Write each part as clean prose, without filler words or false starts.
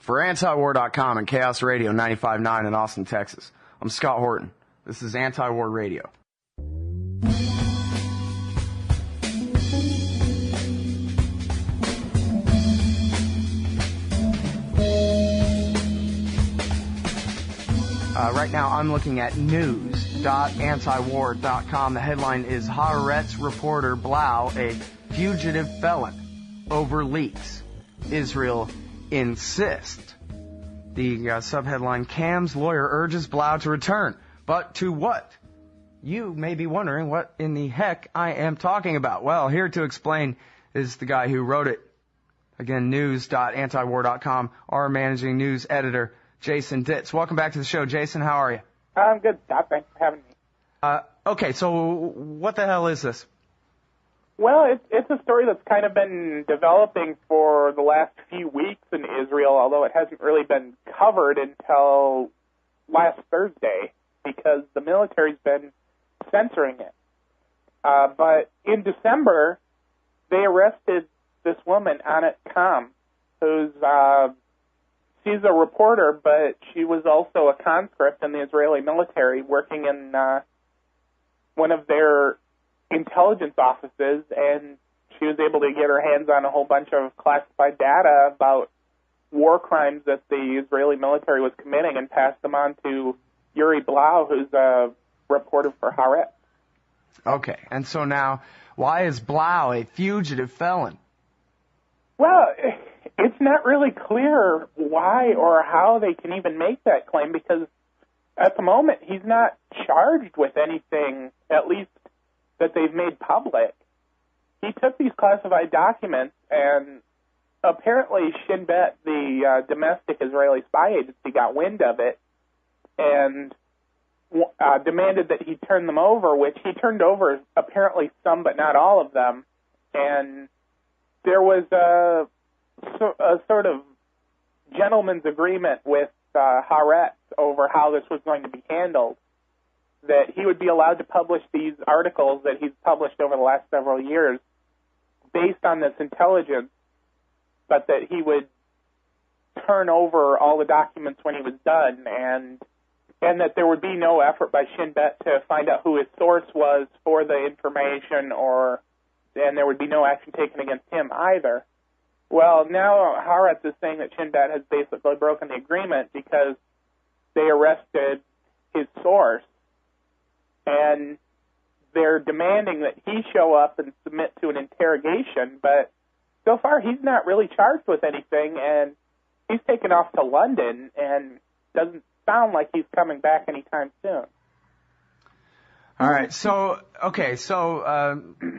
For antiwar.com and Chaos Radio 95.9 in Austin, Texas, I'm Scott Horton. This is Anti-War Radio. Right now I'm looking at news.antiwar.com. The headline is Haaretz reporter Blau, a fugitive felon, over leaks. Israel insists. The subheadline, Cam's lawyer urges Blau to return. But to what? You may be wondering what in the heck I am talking about. Well, here to explain is the guy who wrote it. Again, news.antiwar.com, our managing news editor, Jason Ditz. Welcome back to the show, Jason. How are you? I'm good, Scott. Thanks for having me. Okay, so what the hell is this? Well, it's a story that's kind of been developing for the last few weeks in Israel, although it hasn't really been covered until last Thursday because the military's been censoring it. But in December, they arrested this woman, Anat Kam, who's she's a reporter, but she was also a conscript in the Israeli military working in one of their intelligence offices, and she was able to get her hands on a whole bunch of classified data about war crimes that the Israeli military was committing and passed them on to Uri Blau, who's a reporter for Haaretz. Okay, and so now, why is Blau a fugitive felon? Well, it's not really clear why or how they can even make that claim because at the moment he's not charged with anything, at least that they've made public. He took these classified documents and apparently Shin Bet, the domestic Israeli spy agency, got wind of it and demanded that he turn them over, which he turned over apparently some but not all of them. And there was a sort of gentleman's agreement with Haaretz over how this was going to be handled, that he would be allowed to publish these articles that he's published over the last several years based on this intelligence, but that he would turn over all the documents when he was done, and that there would be no effort by Shin Bet to find out who his source was for the information, and there would be no action taken against him either. Well, now Haaretz is saying that Shin Bet has basically broken the agreement because they arrested his source, and they're demanding that he show up and submit to an interrogation, but so far he's not really charged with anything, and he's taken off to London and doesn't sound like he's coming back anytime soon. All right, so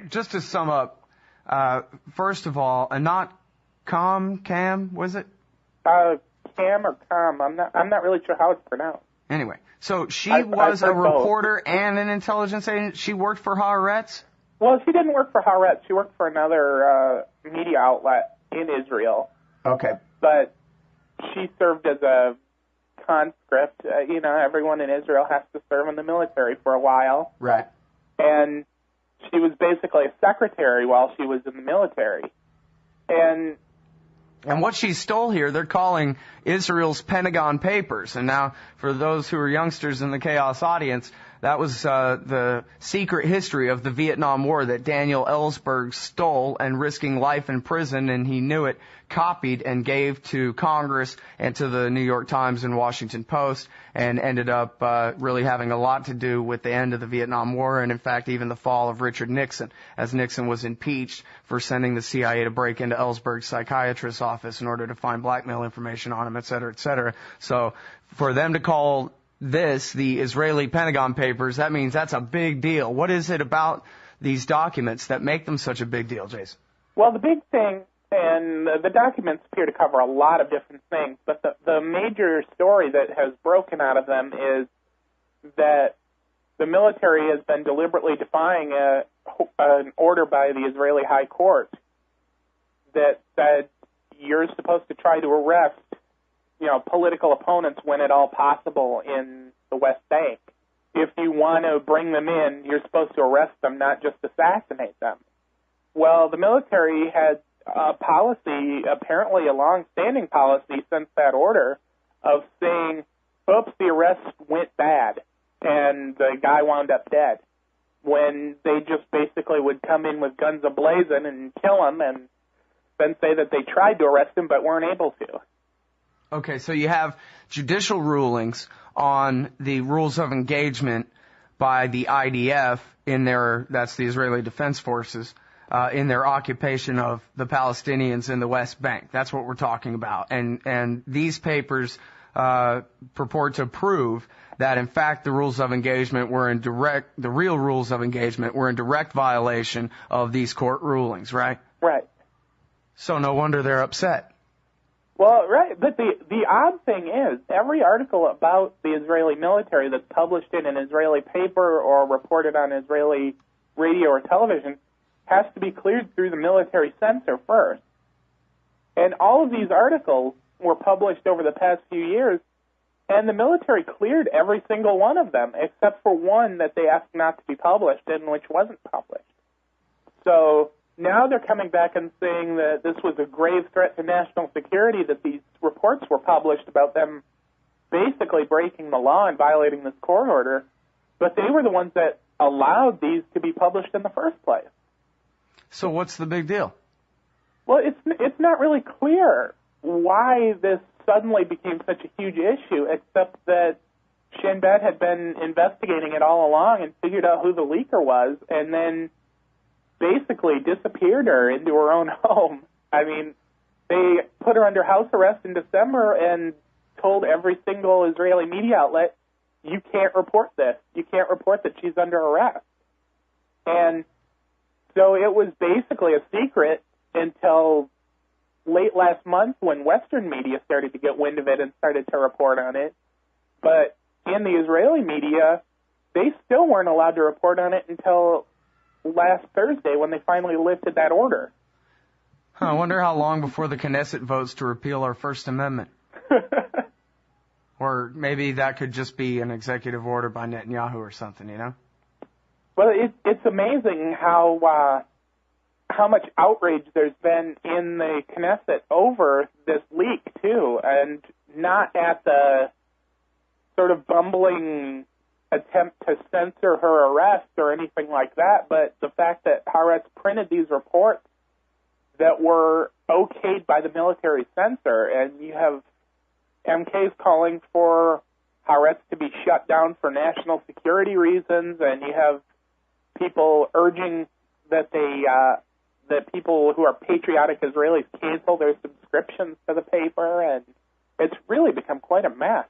just to sum up, first of all, Cam, was it? Cam or Com, I'm not really sure how it's pronounced. Anyway, so she was a reporter and an intelligence agent. She worked for Haaretz? Well, she didn't work for Haaretz. She worked for another media outlet in Israel. Okay. But she served as a conscript. Everyone in Israel has to serve in the military for a while. Right. And she was basically a secretary while she was in the military. And what she stole here, they're calling Israel's Pentagon Papers. And now, for those who are youngsters in the Chaos audience, that was the secret history of the Vietnam War that Daniel Ellsberg stole and risking life in prison, and he knew it, copied and gave to Congress and to the New York Times and Washington Post, and ended up really having a lot to do with the end of the Vietnam War and, in fact, even the fall of Richard Nixon, as Nixon was impeached for sending the CIA to break into Ellsberg's psychiatrist's office in order to find blackmail information on him, et cetera, et cetera. So for them to call this the Israeli Pentagon Papers, that means that's a big deal. What is it about these documents that make them such a big deal, Jason? Well, the big thing, and the documents appear to cover a lot of different things, but the major story that has broken out of them is that the military has been deliberately defying an order by the Israeli High Court that said you're supposed to try to arrest political opponents when at all possible in the West Bank. If you want to bring them in, you're supposed to arrest them, not just assassinate them. Well, the military had a policy, apparently a long-standing policy since that order, of saying, oops, the arrest went bad, and the guy wound up dead, when they just basically would come in with guns a-blazing and kill him, and then say that they tried to arrest him but weren't able to. Okay, so you have judicial rulings on the rules of engagement by the IDF in their, that's the Israeli Defense Forces, in their occupation of the Palestinians in the West Bank. That's what we're talking about. And these papers purport to prove that, in fact, the rules of engagement were the real rules of engagement were in direct violation of these court rulings, right? Right. So no wonder they're upset. Well, right, but the odd thing is, every article about the Israeli military that's published in an Israeli paper or reported on Israeli radio or television has to be cleared through the military censor first. And all of these articles were published over the past few years, and the military cleared every single one of them, except for one that they asked not to be published and which wasn't published. So now they're coming back and saying that this was a grave threat to national security, that these reports were published about them basically breaking the law and violating this court order, but they were the ones that allowed these to be published in the first place. So what's the big deal? Well, it's not really clear why this suddenly became such a huge issue, except that Shin Bet had been investigating it all along and figured out who the leaker was, and then basically disappeared her into her own home. I mean, they put her under house arrest in December and told every single Israeli media outlet, you can't report this. You can't report that she's under arrest. And so it was basically a secret until late last month when Western media started to get wind of it and started to report on it. But in the Israeli media, they still weren't allowed to report on it until last Thursday when they finally lifted that order. I wonder how long before the Knesset votes to repeal our First Amendment. Or maybe that could just be an executive order by Netanyahu or something, you know? Well, it's amazing how much outrage there's been in the Knesset over this leak, too, and not at the sort of bumbling attempt to censor her arrest or anything like that, but the fact that Haaretz printed these reports that were okayed by the military censor, and you have MKs calling for Haaretz to be shut down for national security reasons, and you have people urging that that people who are patriotic Israelis cancel their subscriptions to the paper, and it's really become quite a mess.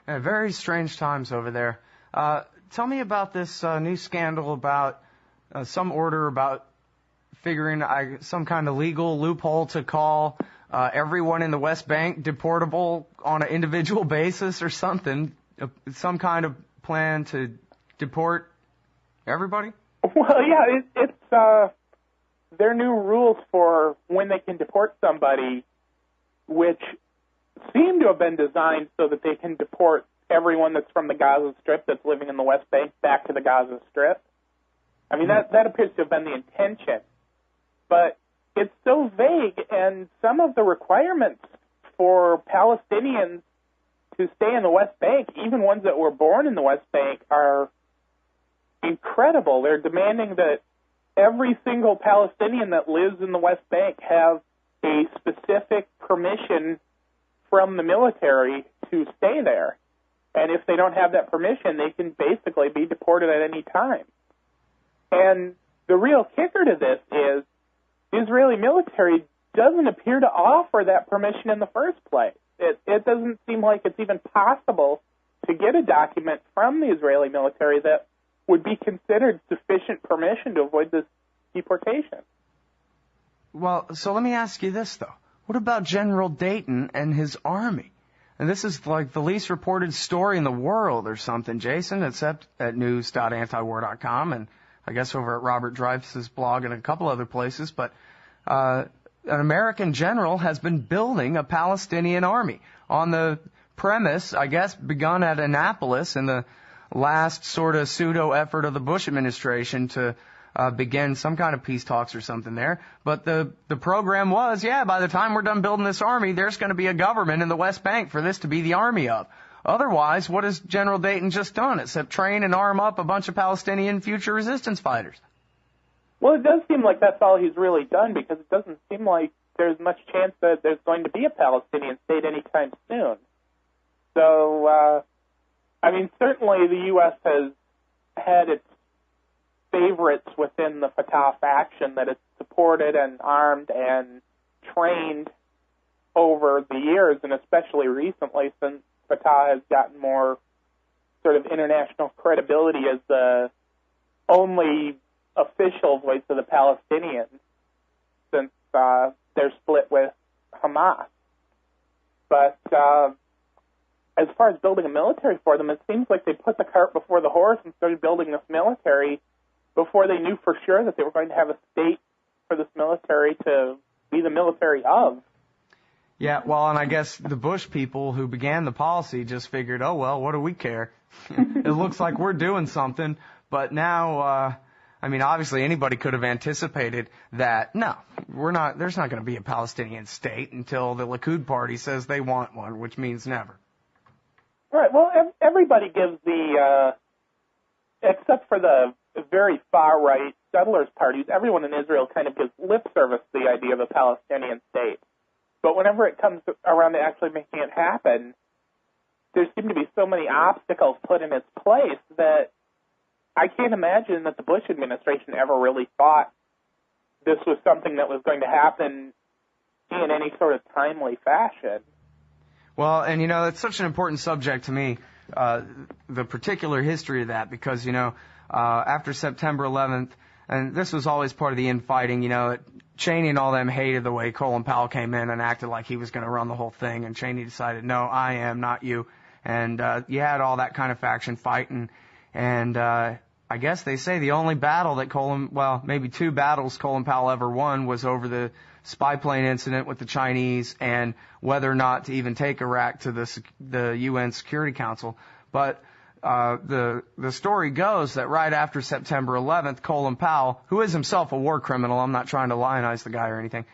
Yeah, very strange times over there. Tell me about this new scandal about some order about figuring some kind of legal loophole to call everyone in the West Bank deportable on an individual basis or something, some kind of plan to deport everybody? Well, yeah, it's their new rules for when they can deport somebody, which seem to have been designed so that they can deport everyone that's from the Gaza Strip that's living in the West Bank back to the Gaza Strip. I mean, that appears to have been the intention. But it's so vague, and some of the requirements for Palestinians to stay in the West Bank, even ones that were born in the West Bank, are incredible. They're demanding that every single Palestinian that lives in the West Bank have a specific permission from the military to stay there. And if they don't have that permission, they can basically be deported at any time. And the real kicker to this is the Israeli military doesn't appear to offer that permission in the first place. It doesn't seem like it's even possible to get a document from the Israeli military that would be considered sufficient permission to avoid this deportation. Well, so let me ask you this, though. What about General Dayton and his army? And this is like the least reported story in the world or something, Jason, except at news.antiwar.com and I guess over at Robert Dreyfuss's blog and a couple other places. But an American general has been building a Palestinian army on the premise, I guess, begun at Annapolis in the last sort of pseudo effort of the Bush administration to begin some kind of peace talks or something there. But the program was, by the time we're done building this army, there's going to be a government in the West Bank for this to be the army of. Otherwise, what has General Dayton just done except train and arm up a bunch of Palestinian future resistance fighters? Well, it does seem like that's all he's really done, because it doesn't seem like there's much chance that there's going to be a Palestinian state anytime soon. So, certainly the U.S. has had its favorites within the Fatah faction that it's supported and armed and trained over the years, and especially recently since Fatah has gotten more sort of international credibility as the only official voice of the Palestinians since they're split with Hamas. But as far as building a military for them, it seems like they put the cart before the horse and started building this military before they knew for sure that they were going to have a state for this military to be the military of. Yeah, well, and I guess the Bush people who began the policy just figured, oh, well, what do we care? It looks like we're doing something. But now, obviously anybody could have anticipated that, no, there's not going to be a Palestinian state until the Likud party says they want one, which means never. Right, well, everybody gives except for the very far-right settlers parties, everyone in Israel kind of gives lip service to the idea of a Palestinian state. But whenever it comes around to actually making it happen, there seem to be so many obstacles put in its place that I can't imagine that the Bush administration ever really thought this was something that was going to happen in any sort of timely fashion. Well, and it's such an important subject to me, the particular history of that, because, after September 11th, and this was always part of the infighting, Cheney and all them hated the way Colin Powell came in and acted like he was going to run the whole thing, and Cheney decided, no, I am, not you. And you had all that kind of faction fighting, and I guess they say the only battle that maybe two battles Colin Powell ever won was over the spy plane incident with the Chinese and whether or not to even take Iraq to the UN Security Council. But the story goes that right after September 11th, Colin Powell, who is himself a war criminal, I'm not trying to lionize the guy or anything,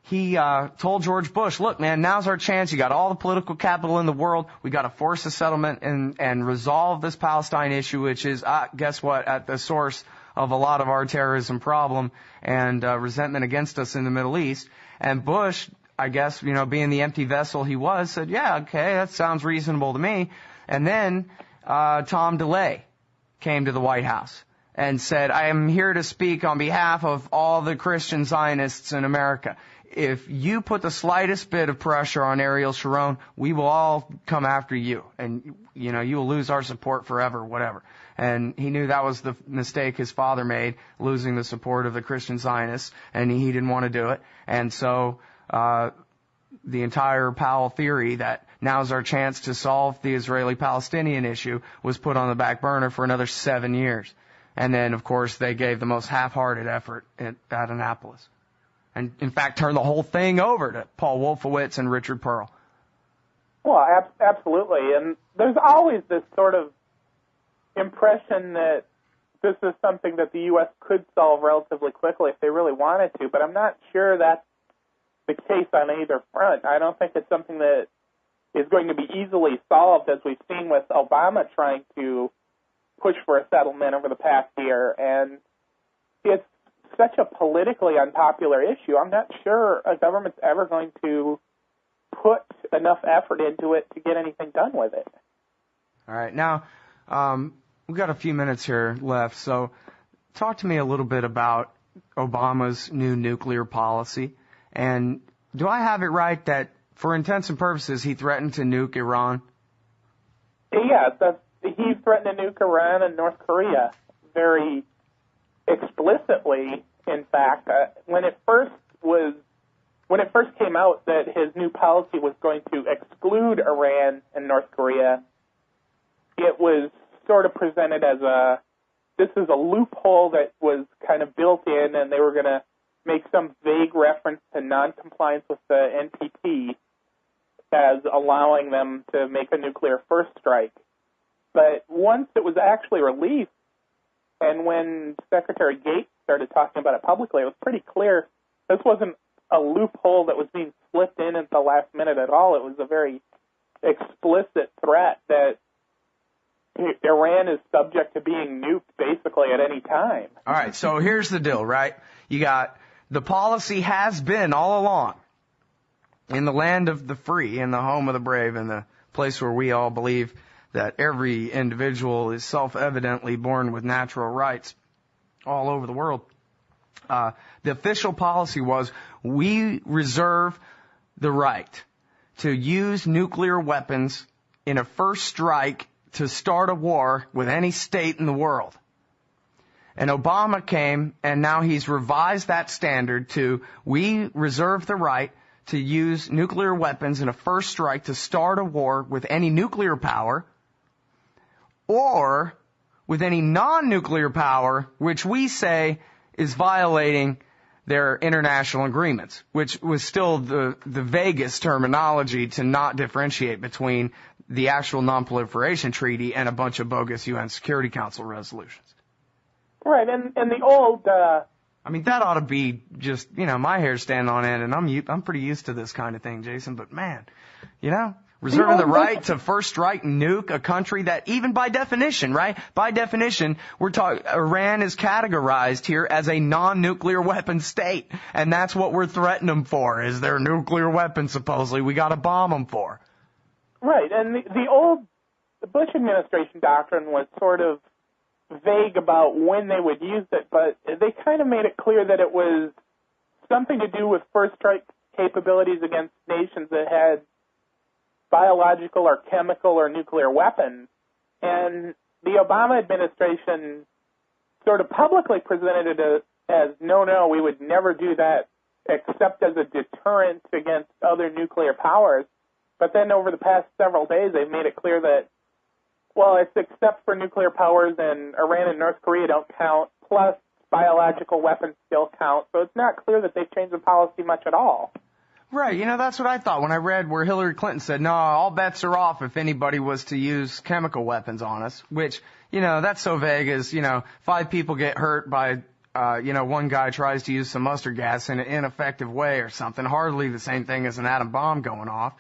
he told George Bush, look, man, now's our chance. You got all the political capital in the world. We got to force a settlement and resolve this Palestine issue, which is, guess what, at the source of a lot of our terrorism problem and resentment against us in the Middle East. And Bush, I guess, being the empty vessel he was, said, yeah, okay, that sounds reasonable to me. And then Tom DeLay came to the White House and said, I am here to speak on behalf of all the Christian Zionists in America. If you put the slightest bit of pressure on Ariel Sharon, we will all come after you. And, you will lose our support forever, whatever. And he knew that was the mistake his father made, losing the support of the Christian Zionists, and he didn't want to do it. And so the entire Powell theory that now's our chance to solve the Israeli-Palestinian issue was put on the back burner for another 7 years. And then, of course, they gave the most half-hearted effort at Annapolis. And, in fact, turned the whole thing over to Paul Wolfowitz and Richard Pearl. Well, absolutely. And there's always this sort of impression that this is something that the U.S. could solve relatively quickly if they really wanted to, but I'm not sure that's the case on either front. I don't think it's something that is going to be easily solved, as we've seen with Obama trying to push for a settlement over the past year. And it's such a politically unpopular issue. I'm not sure a government's ever going to put enough effort into it to get anything done with it. All right. Now, we've got a few minutes here left, so talk to me a little bit about Obama's new nuclear policy. And do I have it right that, for intents and purposes, he threatened to nuke Iran? Yeah, he threatened to nuke Iran and North Korea very explicitly. In fact, when it first came out that his new policy was going to exclude Iran and North Korea, it was sort of presented as this is a loophole that was kind of built in, and they were going to make some vague reference to noncompliance with the NPT as allowing them to make a nuclear first strike. But once it was actually released, And when Secretary Gates started talking about it publicly, it was pretty clear this wasn't a loophole that was being slipped in at the last minute at all. It was a very explicit threat that Iran is subject to being nuked basically at any time. All right, so here's the deal, right? You got the policy has been all along in the land of the free, in the home of the brave, in the place where we all believe that every individual is self-evidently born with natural rights all over the world. The official policy was we reserve the right to use nuclear weapons in a first strike to start a war with any state in the world. And Obama came, and now he's revised that standard to we reserve the right to use nuclear weapons in a first strike to start a war with any nuclear power or with any non-nuclear power, which we say is violating their international agreements, which was still the vaguest terminology to not differentiate between the actual non-proliferation treaty and a bunch of bogus UN Security Council resolutions. Right, and the old... I mean, that ought to be just, my hair's standing on end, and I'm pretty used to this kind of thing, Jason, but man, reserving the right to first strike nuke a country that even by definition, right? By definition, Iran is categorized here as a non-nuclear weapon state. And that's what we're threatening them for, is their nuclear weapons supposedly we gotta bomb them for. Right, and the Bush administration doctrine was sort of vague about when they would use it, but they kind of made it clear that it was something to do with first strike capabilities against nations that had biological or chemical or nuclear weapons. And the Obama administration sort of publicly presented it as, no, we would never do that except as a deterrent against other nuclear powers. But then over the past several days, they've made it clear that, well, it's except for nuclear powers and Iran and North Korea don't count, plus biological weapons still count. So it's not clear that they've changed the policy much at all. Right, that's what I thought when I read where Hillary Clinton said, no, all bets are off if anybody was to use chemical weapons on us, which, that's so vague as, 5 people get hurt by, one guy tries to use some mustard gas in an ineffective way or something, hardly the same thing as an atom bomb going off.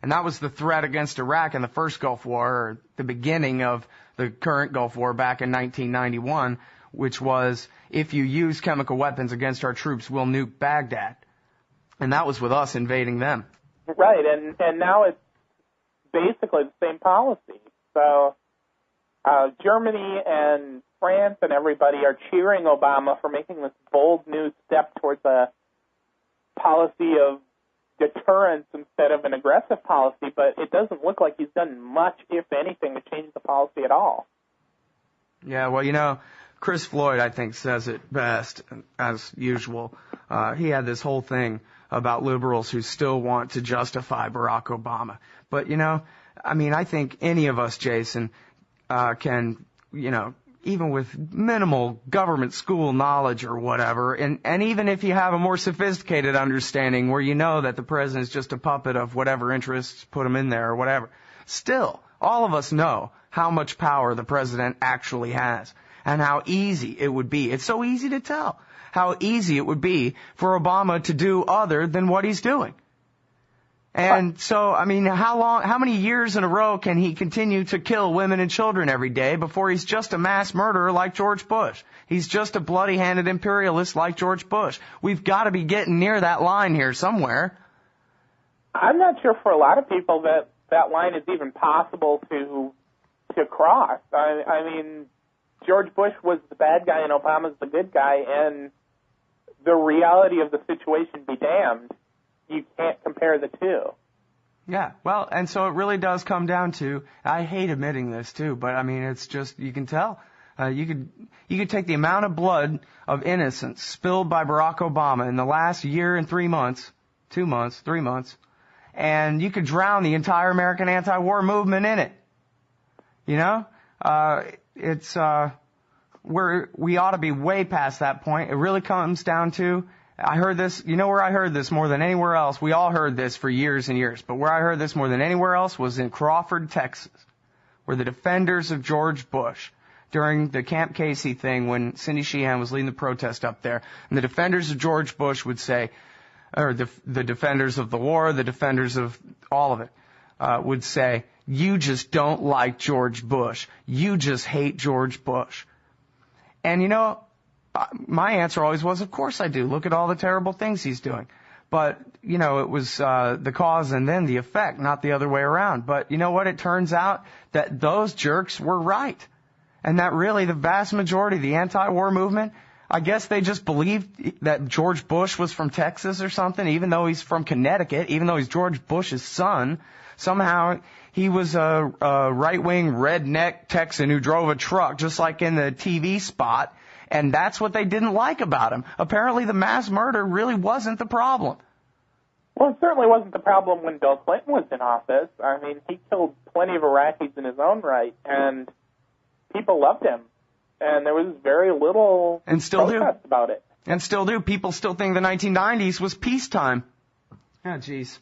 And that was the threat against Iraq in the first Gulf War, or the beginning of the current Gulf War back in 1991, which was, if you use chemical weapons against our troops, we'll nuke Baghdad. And that was with us invading them. Right, and now it's basically the same policy. So Germany and France and everybody are cheering Obama for making this bold new step towards a policy of deterrence instead of an aggressive policy, but it doesn't look like he's done much, if anything, to change the policy at all. Yeah, well, Chris Floyd, I think, says it best, as usual. He had this whole thing about liberals who still want to justify Barack Obama. But, I think any of us, Jason, can, even with minimal government school knowledge or whatever, and even if you have a more sophisticated understanding where you know that the president is just a puppet of whatever interests put him in there or whatever, still, all of us know how much power the president actually has and how easy it would be. It's so easy to tell how easy it would be for Obama to do other than what he's doing. And so, how many years in a row can he continue to kill women and children every day before he's just a mass murderer like George Bush? He's just a bloody-handed imperialist like George Bush. We've got to be getting near that line here somewhere. I'm not sure for a lot of people that line is even possible to cross. George Bush was the bad guy and Obama's the good guy, and the reality of the situation be damned. You can't compare the two. Yeah, well, and so it really does come down to, I hate admitting this too, but it's just, you can tell. You could take the amount of blood of innocents spilled by Barack Obama in the last year and 3 months, 2 months, 3 months, and you could drown the entire American anti-war movement in it. We ought to be way past that point. It really comes down to, I heard this, where I heard this more than anywhere else? We all heard this for years and years, but where I heard this more than anywhere else was in Crawford, Texas, where the defenders of George Bush during the Camp Casey thing when Cindy Sheehan was leading the protest up there, and the defenders of George Bush would say, or the defenders of the war, the defenders of all of it, would say, you just don't like George Bush. You just hate George Bush. And you know, my answer always was, of course I do. Look at all the terrible things he's doing. But, you know, it was the cause and then the effect, not the other way around. But you know what? It turns out that those jerks were right. And that really the vast majority of the anti-war movement, I guess they just believed that George Bush was from Texas or something, even though he's from Connecticut, even though he's George Bush's son. Somehow he was a right-wing redneck Texan who drove a truck, just like in the TV spot. And that's what they didn't like about him. Apparently the mass murder really wasn't the problem. Well, it certainly wasn't the problem when Bill Clinton was in office. I mean, he killed plenty of Iraqis in his own right, and people loved him. And there was very little protest about it. And still do. People still think the 1990s was peacetime. Oh, jeez.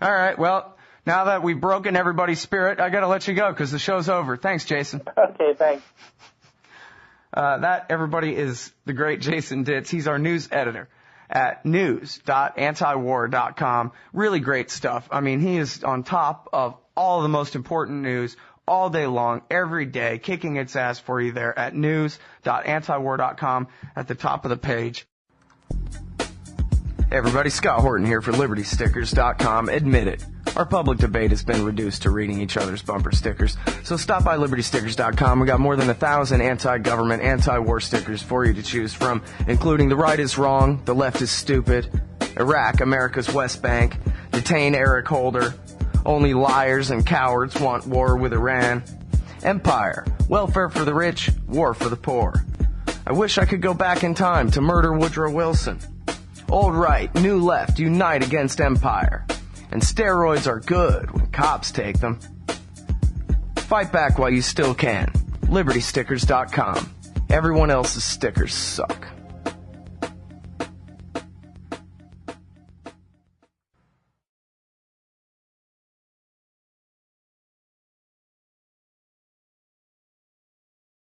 All right, well, now that we've broken everybody's spirit, I got to let you go because the show's over. Thanks, Jason. Okay, thanks. That, everybody, is the great Jason Ditz. He's our news editor at news.antiwar.com. Really great stuff. I mean, he is on top of all the most important news all day long, every day, kicking its ass for you there at news.antiwar.com at the top of the page. Hey everybody, Scott Horton here for LibertyStickers.com. Admit it, our public debate has been reduced to reading each other's bumper stickers. So stop by LibertyStickers.com. We got more than 1,000 anti-government, anti-war stickers for you to choose from, including the right is wrong, the left is stupid, Iraq, America's West Bank, detain Eric Holder, only liars and cowards want war with Iran, Empire, welfare for the rich, war for the poor. I wish I could go back in time to murder Woodrow Wilson. Old right, new left, unite against empire. And steroids are good when cops take them. Fight back while you still can. LibertyStickers.com. Everyone else's stickers suck.